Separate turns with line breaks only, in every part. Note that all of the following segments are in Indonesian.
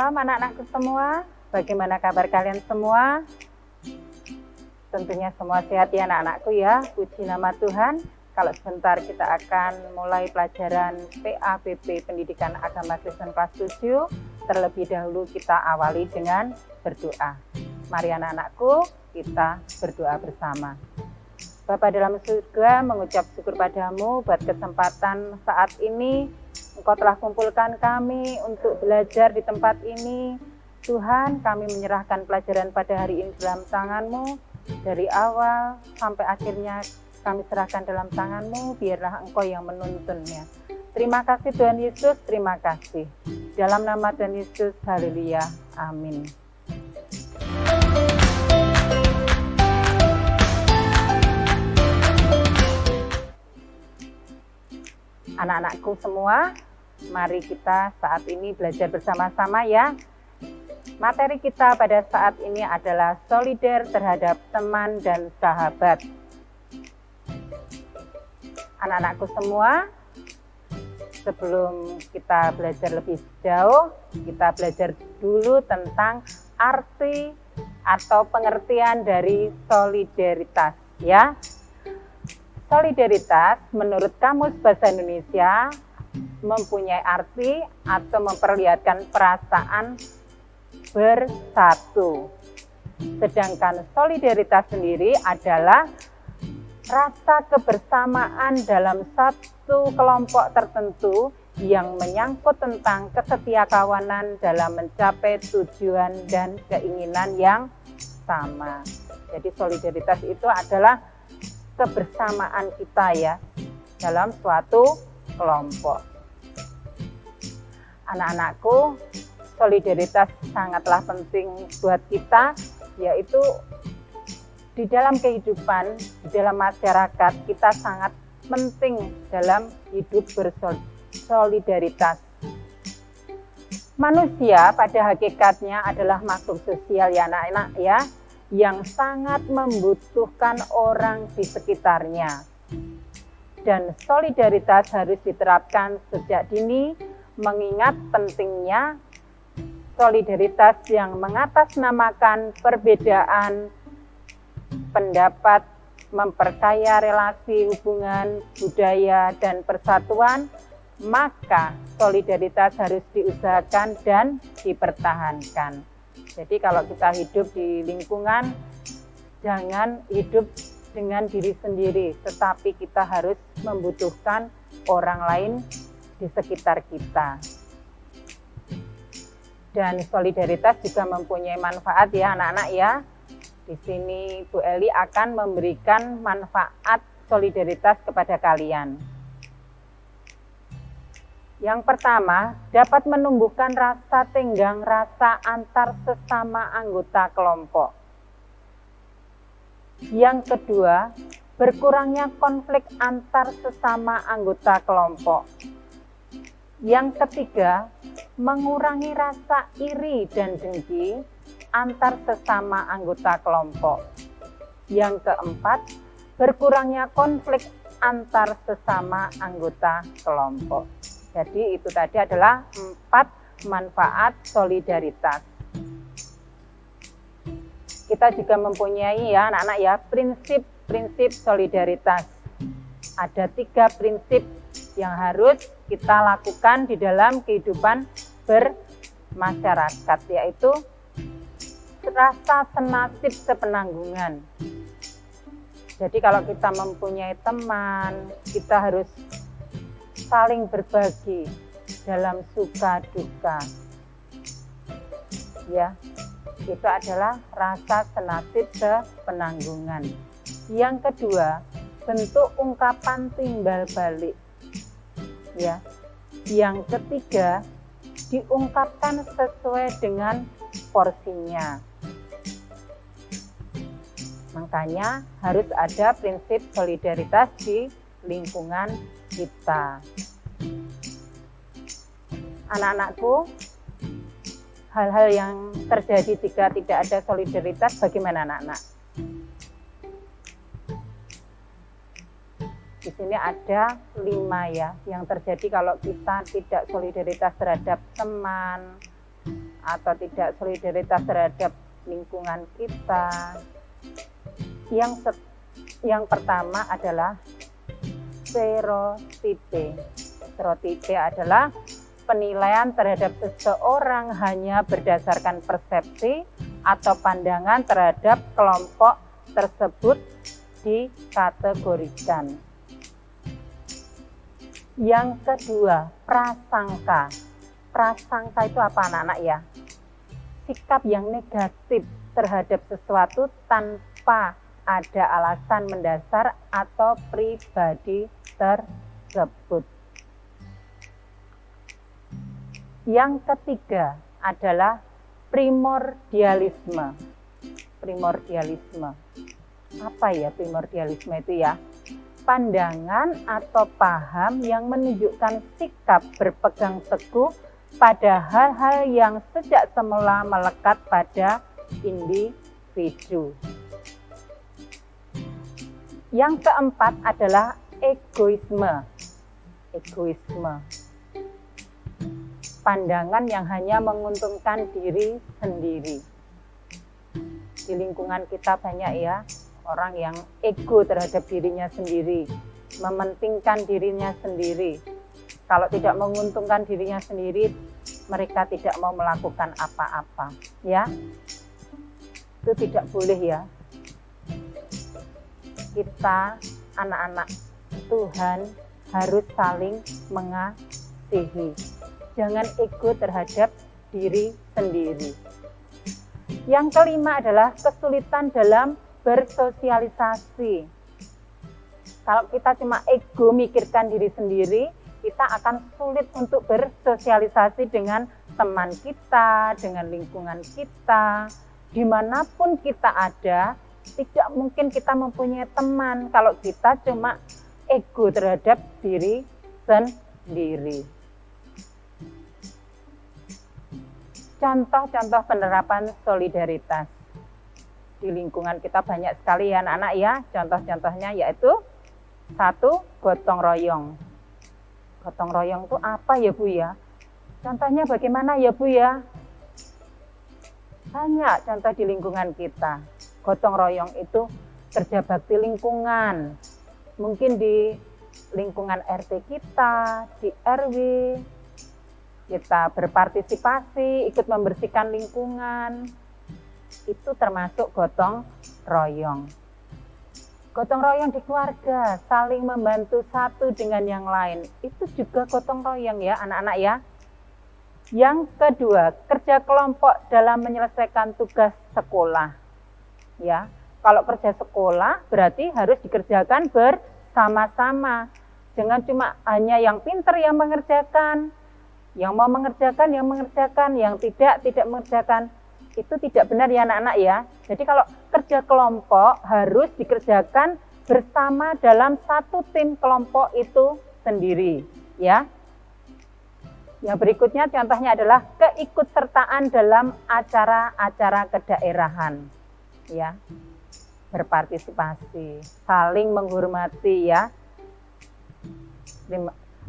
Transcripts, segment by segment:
Shalom anak-anakku semua, bagaimana kabar kalian semua? Tentunya semua sehat ya anak-anakku ya, puji nama Tuhan. Kalau sebentar kita akan mulai pelajaran PABB Pendidikan Agama Kristen kelas 7. Terlebih dahulu kita awali dengan berdoa. Mari anak-anakku, kita berdoa bersama. Bapa dalam surga, mengucap syukur padamu buat kesempatan saat ini. Engkau telah kumpulkan kami untuk belajar di tempat ini. Tuhan, kami menyerahkan pelajaran pada hari ini dalam tangan-Mu. Dari awal sampai akhirnya kami serahkan dalam tangan-Mu, biarlah Engkau yang menuntunnya. Terima kasih Tuhan Yesus, terima kasih. Dalam nama Tuhan Yesus, haleluya, amin. Anak-anakku semua, mari kita saat ini belajar bersama-sama ya. Materi kita pada saat ini adalah solider terhadap teman dan sahabat. Anak-anakku semua, sebelum kita belajar lebih jauh, kita belajar dulu tentang arti atau pengertian dari solidaritas ya. Solidaritas menurut Kamus Bahasa Indonesia mempunyai arti atau memperlihatkan perasaan bersatu. Sedangkan solidaritas sendiri adalah rasa kebersamaan dalam satu kelompok tertentu yang menyangkut tentang kesetiakawanan dalam mencapai tujuan dan keinginan yang sama. Jadi solidaritas itu adalah kebersamaan kita ya dalam suatu kelompok. Anak-anakku, solidaritas sangatlah penting buat kita, yaitu di dalam kehidupan, di dalam masyarakat kita sangat penting dalam hidup bersolidaritas. Manusia pada hakikatnya adalah makhluk sosial ya anak-anak ya, yang sangat membutuhkan orang di sekitarnya. Dan solidaritas harus diterapkan sejak dini, mengingat pentingnya solidaritas yang mengatasnamakan perbedaan pendapat, memperkaya relasi hubungan, budaya, dan persatuan, maka solidaritas harus diusahakan dan dipertahankan. Jadi kalau kita hidup di lingkungan, jangan hidup dengan diri sendiri, tetapi kita harus membutuhkan orang lain di sekitar kita. Dan solidaritas juga mempunyai manfaat ya anak-anak ya. Di sini Bu Eli akan memberikan manfaat solidaritas kepada kalian. Yang pertama, dapat menumbuhkan rasa tenggang rasa antar sesama anggota kelompok. Yang kedua, berkurangnya konflik antar sesama anggota kelompok. Yang ketiga, mengurangi rasa iri dan dengki antar sesama anggota kelompok. Yang keempat, berkurangnya konflik antar sesama anggota kelompok. Jadi itu tadi adalah 4 manfaat solidaritas. Kita juga mempunyai ya anak-anak ya prinsip-prinsip solidaritas. Ada 3 prinsip yang harus kita lakukan di dalam kehidupan bermasyarakat, yaitu rasa senasib sepenanggungan. Jadi kalau kita mempunyai teman, kita harus saling berbagi dalam suka duka. Ya, itu adalah rasa senasib sepenanggungan. Yang kedua, bentuk ungkapan timbal balik. Ya. Yang ketiga, diungkapkan sesuai dengan porsinya. Makanya harus ada prinsip solidaritas di lingkungan kita. Anak-anakku, hal-hal yang terjadi jika tidak ada solidaritas bagaimana anak-anak? Di sini ada 5 ya yang terjadi kalau kita tidak solidaritas terhadap teman atau tidak solidaritas terhadap lingkungan kita. Yang pertama adalah stereotipe. Stereotipe adalah penilaian terhadap seseorang hanya berdasarkan persepsi atau pandangan terhadap kelompok tersebut dikategorikan. Yang kedua, prasangka. Prasangka itu apa anak-anak ya? Sikap yang negatif terhadap sesuatu tanpa ada alasan mendasar atau pribadi tersebut. Yang ketiga adalah primordialisme. Primordialisme. Apa ya primordialisme itu ya? Pandangan atau paham yang menunjukkan sikap berpegang teguh pada hal-hal yang sejak semula melekat pada individu. Yang keempat adalah egoisme. Egoisme. Pandangan yang hanya menguntungkan diri sendiri. Di lingkungan kita banyak ya orang yang ego terhadap dirinya sendiri, mementingkan dirinya sendiri. Kalau tidak menguntungkan dirinya sendiri, mereka tidak mau melakukan apa-apa, ya. Itu tidak boleh ya. Kita anak-anak Tuhan harus saling mengasihi. Jangan ego terhadap diri sendiri. Yang kelima adalah kesulitan dalam bersosialisasi. Kalau kita cuma ego mikirkan diri sendiri, kita akan sulit untuk bersosialisasi dengan teman kita, dengan lingkungan kita. Dimanapun kita ada, tidak mungkin kita mempunyai teman kalau kita cuma ego terhadap diri sendiri. Contoh-contoh penerapan solidaritas. Di lingkungan kita banyak sekali ya anak-anak ya. Contoh-contohnya yaitu 1. Gotong royong. Gotong royong itu apa ya Bu ya? Contohnya bagaimana ya Bu ya? Banyak contoh di lingkungan kita. Gotong royong itu kerja bakti lingkungan. Mungkin di lingkungan RT kita, di RW, kita berpartisipasi, ikut membersihkan lingkungan. Itu termasuk gotong royong. Gotong royong di keluarga, saling membantu satu dengan yang lain. Itu juga gotong royong ya anak-anak ya. Yang kedua, kerja kelompok dalam menyelesaikan tugas sekolah. Ya, kalau kerja sekolah berarti harus dikerjakan bersama-sama. Jangan cuma hanya yang pintar yang mengerjakan. Yang mau mengerjakan, yang tidak mengerjakan. Itu tidak benar ya anak-anak ya. Jadi kalau kerja kelompok harus dikerjakan bersama dalam satu tim kelompok itu sendiri. Ya. Yang berikutnya contohnya adalah keikutsertaan dalam acara-acara kedaerahan. Ya. Berpartisipasi, saling menghormati ya.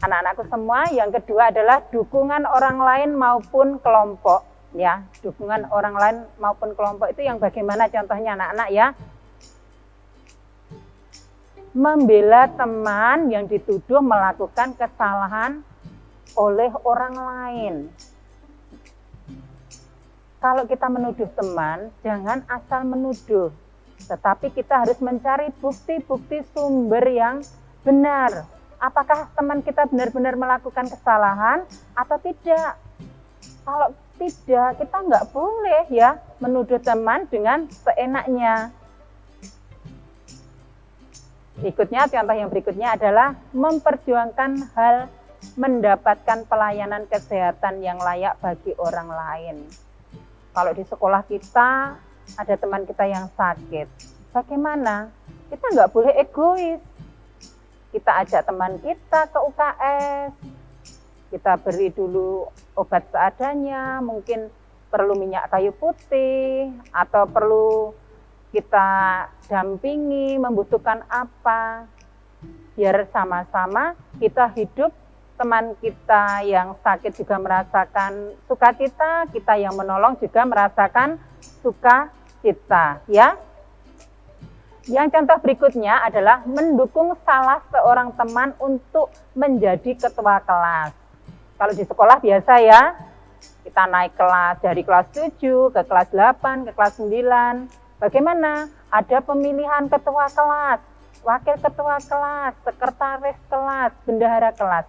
Anak-anakku semua, yang kedua adalah dukungan orang lain maupun kelompok. Ya, dukungan orang lain maupun kelompok itu yang bagaimana contohnya anak-anak ya. Membela teman yang dituduh melakukan kesalahan oleh orang lain. Kalau kita menuduh teman, jangan asal menuduh. Tetapi kita harus mencari bukti-bukti sumber yang benar. Apakah teman kita benar-benar melakukan kesalahan atau tidak? Kalau tidak, kita nggak boleh ya menuduh teman dengan seenaknya. Contoh yang berikutnya adalah memperjuangkan hal mendapatkan pelayanan kesehatan yang layak bagi orang lain. Kalau di sekolah kita ada teman kita yang sakit, bagaimana? Kita nggak boleh egois. Kita ajak teman kita ke UKS, kita beri dulu obat seadanya, mungkin perlu minyak kayu putih, atau perlu kita dampingi, membutuhkan apa, biar sama-sama kita hidup teman kita yang sakit juga merasakan sukacita, kita yang menolong juga merasakan sukacita, ya. Yang contoh berikutnya adalah mendukung salah seorang teman untuk menjadi ketua kelas. Kalau di sekolah biasa ya, kita naik kelas dari kelas 7 ke kelas 8, ke kelas 9. Bagaimana? Ada pemilihan ketua kelas, wakil ketua kelas, sekretaris kelas, bendahara kelas.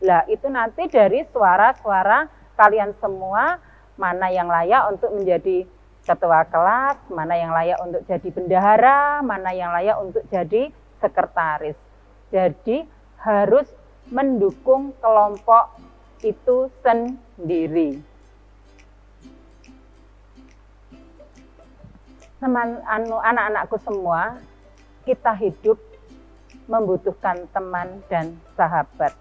Lah itu nanti dari suara-suara kalian semua, mana yang layak untuk menjadi ketua kelas, mana yang layak untuk jadi bendahara, mana yang layak untuk jadi sekretaris. Jadi harus mendukung kelompok itu sendiri. Anak-anakku semua, kita hidup membutuhkan teman dan sahabat.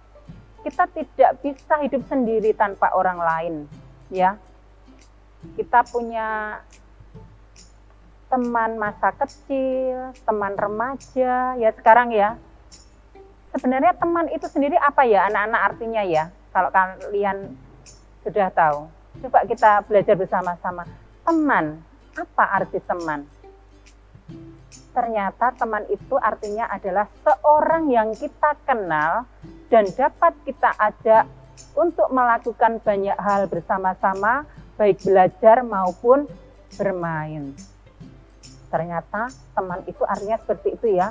Kita tidak bisa hidup sendiri tanpa orang lain, ya. Kita punya teman masa kecil, teman remaja, ya sekarang ya. Sebenarnya teman itu sendiri apa ya anak-anak artinya ya? Kalau kalian sudah tahu, coba kita belajar bersama-sama. Teman, apa arti teman? Ternyata teman itu artinya adalah seorang yang kita kenal dan dapat kita ajak untuk melakukan banyak hal bersama-sama, baik belajar maupun bermain. Ternyata teman itu artinya seperti itu ya.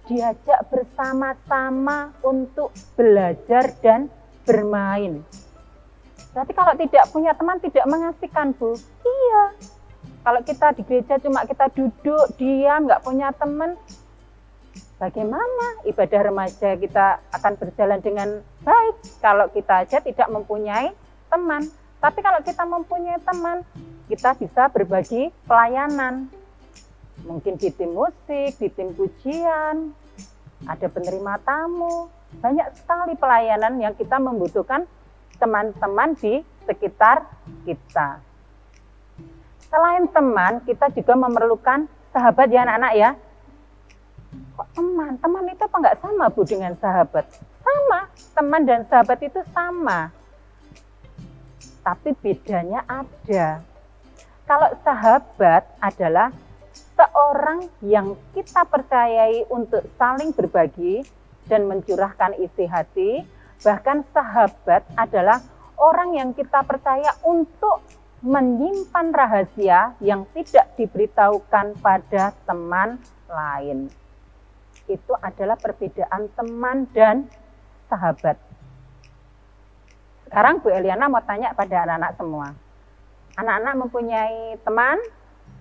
Diajak bersama-sama untuk belajar dan bermain. Berarti kalau tidak punya teman tidak mengasihkan, Bu? Iya. Kalau kita di gereja cuma kita duduk, diam, nggak punya teman, bagaimana ibadah remaja kita akan berjalan dengan baik kalau kita aja tidak mempunyai teman? Tapi kalau kita mempunyai teman, kita bisa berbagi pelayanan. Mungkin di tim musik, di tim pujian, ada penerima tamu. Banyak sekali pelayanan yang kita membutuhkan teman-teman di sekitar kita. Selain teman, kita juga memerlukan sahabat ya anak-anak ya. Kok teman? Teman itu apa enggak sama, Bu, dengan sahabat? Sama, teman dan sahabat itu sama. Tapi bedanya ada. Kalau sahabat adalah seorang yang kita percayai untuk saling berbagi dan mencurahkan isi hati. Bahkan sahabat adalah orang yang kita percaya untuk menyimpan rahasia yang tidak diberitahukan pada teman lain. Itu adalah perbedaan teman dan sahabat. Sekarang Bu Eliana mau tanya pada anak-anak semua. Anak-anak mempunyai teman?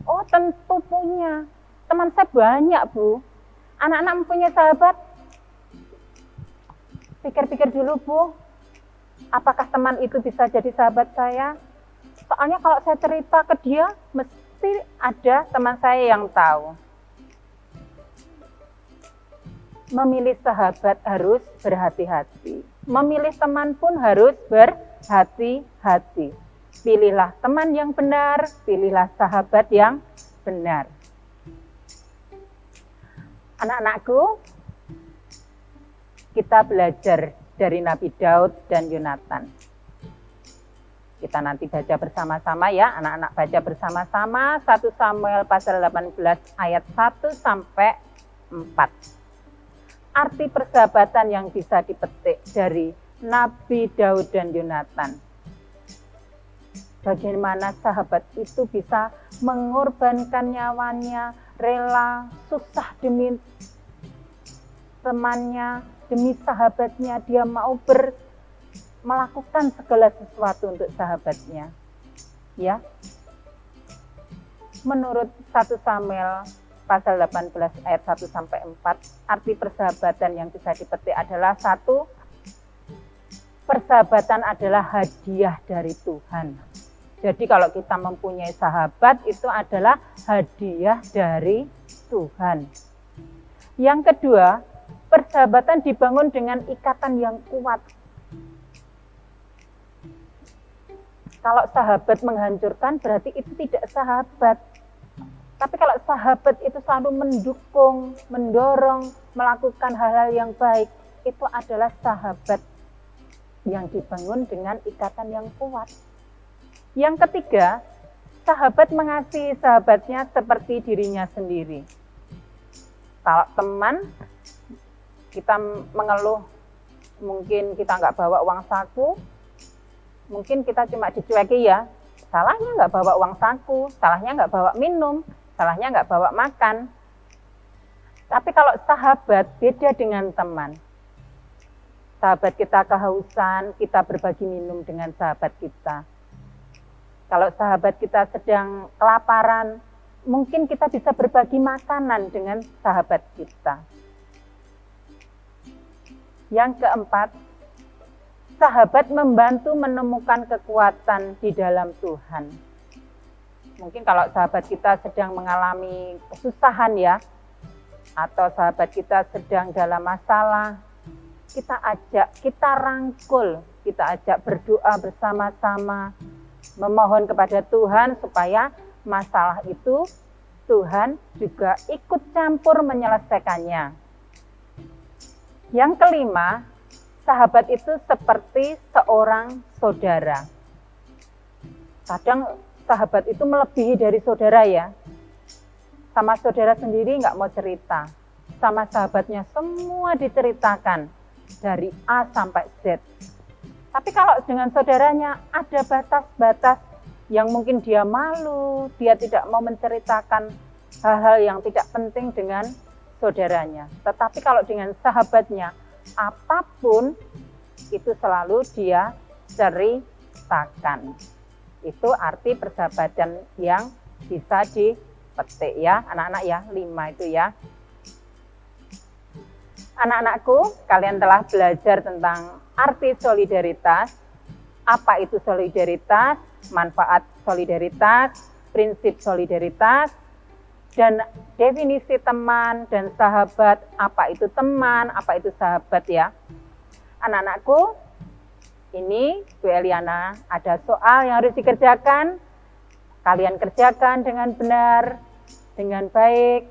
Oh tentu punya. Teman saya banyak, Bu. Anak-anak mempunyai sahabat? Pikir-pikir dulu, Bu. Apakah teman itu bisa jadi sahabat saya? Soalnya kalau saya cerita ke dia, mesti ada teman saya yang tahu. Memilih sahabat harus berhati-hati. Memilih teman pun harus berhati-hati. Pilihlah teman yang benar, pilihlah sahabat yang benar. Anak-anakku, kita belajar dari Nabi Daud dan Yonatan. Kita nanti baca bersama-sama ya, anak-anak baca bersama-sama 1 Samuel pasal 18 ayat 1 sampai 4. Arti persahabatan yang bisa dipetik dari Nabi Daud dan Yonatan. Bagaimana sahabat itu bisa mengorbankan nyawanya, rela, susah demi temannya, demi sahabatnya, dia mau melakukan segala sesuatu untuk sahabatnya. Ya. Menurut 1 Samuel pasal 18 ayat 1 sampai 4, arti persahabatan yang bisa dipetik adalah 1, persahabatan adalah hadiah dari Tuhan. Jadi kalau kita mempunyai sahabat itu adalah hadiah dari Tuhan. Yang kedua, persahabatan dibangun dengan ikatan yang kuat. Kalau sahabat menghancurkan berarti itu tidak sahabat. Tapi kalau sahabat itu selalu mendukung, mendorong, melakukan hal-hal yang baik, itu adalah sahabat. yang dibangun dengan ikatan yang kuat. Yang ketiga, sahabat mengasihi sahabatnya seperti dirinya sendiri. Kalau teman, kita mengeluh, mungkin kita nggak bawa uang saku, mungkin kita cuma dicueki ya, salahnya nggak bawa uang saku, salahnya nggak bawa minum, salahnya nggak bawa makan. Tapi kalau sahabat beda dengan teman. Sahabat kita kehausan, kita berbagi minum dengan sahabat kita. Kalau sahabat kita sedang kelaparan, mungkin kita bisa berbagi makanan dengan sahabat kita. Yang keempat, sahabat membantu menemukan kekuatan di dalam Tuhan. Mungkin kalau sahabat kita sedang mengalami kesusahan ya, atau sahabat kita sedang dalam masalah, kita ajak, kita rangkul, kita ajak berdoa bersama-sama, memohon kepada Tuhan supaya masalah itu Tuhan juga ikut campur menyelesaikannya. Yang kelima, sahabat itu seperti seorang saudara. Kadang sahabat itu melebihi dari saudara ya. Sama saudara sendiri nggak mau cerita, sama sahabatnya semua diceritakan dari A sampai Z. Tapi kalau dengan saudaranya ada batas-batas yang mungkin dia malu, dia tidak mau menceritakan hal-hal yang tidak penting dengan saudaranya. Tetapi kalau dengan sahabatnya, apapun itu selalu dia ceritakan. Itu arti persahabatan yang bisa dipetik ya, anak-anak ya, 5 itu ya. Anak-anakku, kalian telah belajar tentang arti solidaritas, apa itu solidaritas, manfaat solidaritas, prinsip solidaritas, dan definisi teman dan sahabat, apa itu teman, apa itu sahabat ya. Anak-anakku, ini Bu Eliana ada soal yang harus dikerjakan, kalian kerjakan dengan benar, dengan baik,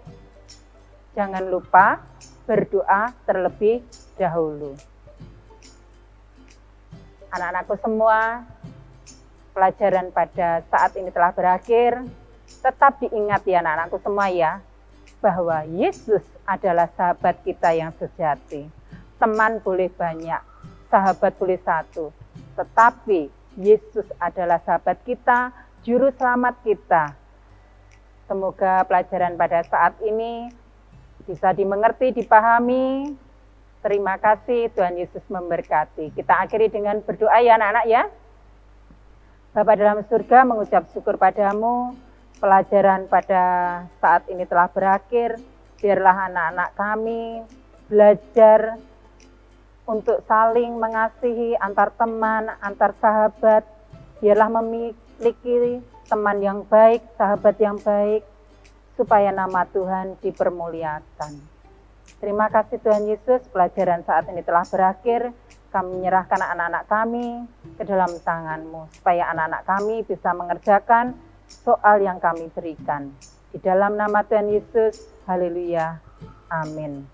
jangan lupa berdoa terlebih dahulu. Anak-anakku semua, pelajaran pada saat ini telah berakhir. Tetap diingat ya anak-anakku semua ya, bahwa Yesus adalah sahabat kita yang sejati. Teman boleh banyak, sahabat boleh satu. Tetapi Yesus adalah sahabat kita, juru selamat kita. Semoga pelajaran pada saat ini bisa dimengerti, dipahami. Terima kasih, Tuhan Yesus memberkati. Kita akhiri dengan berdoa ya anak-anak ya. Bapa dalam surga, mengucap syukur padamu. Pelajaran pada saat ini telah berakhir. Biarlah anak-anak kami belajar untuk saling mengasihi antar teman, antar sahabat. Biarlah memiliki teman yang baik, sahabat yang baik, supaya nama Tuhan dipermuliakan. Terima kasih Tuhan Yesus, pelajaran saat ini telah berakhir. Kami menyerahkan anak-anak kami ke dalam tangan-Mu, supaya anak-anak kami bisa mengerjakan soal yang kami berikan. Di dalam nama Tuhan Yesus, haleluya, amin.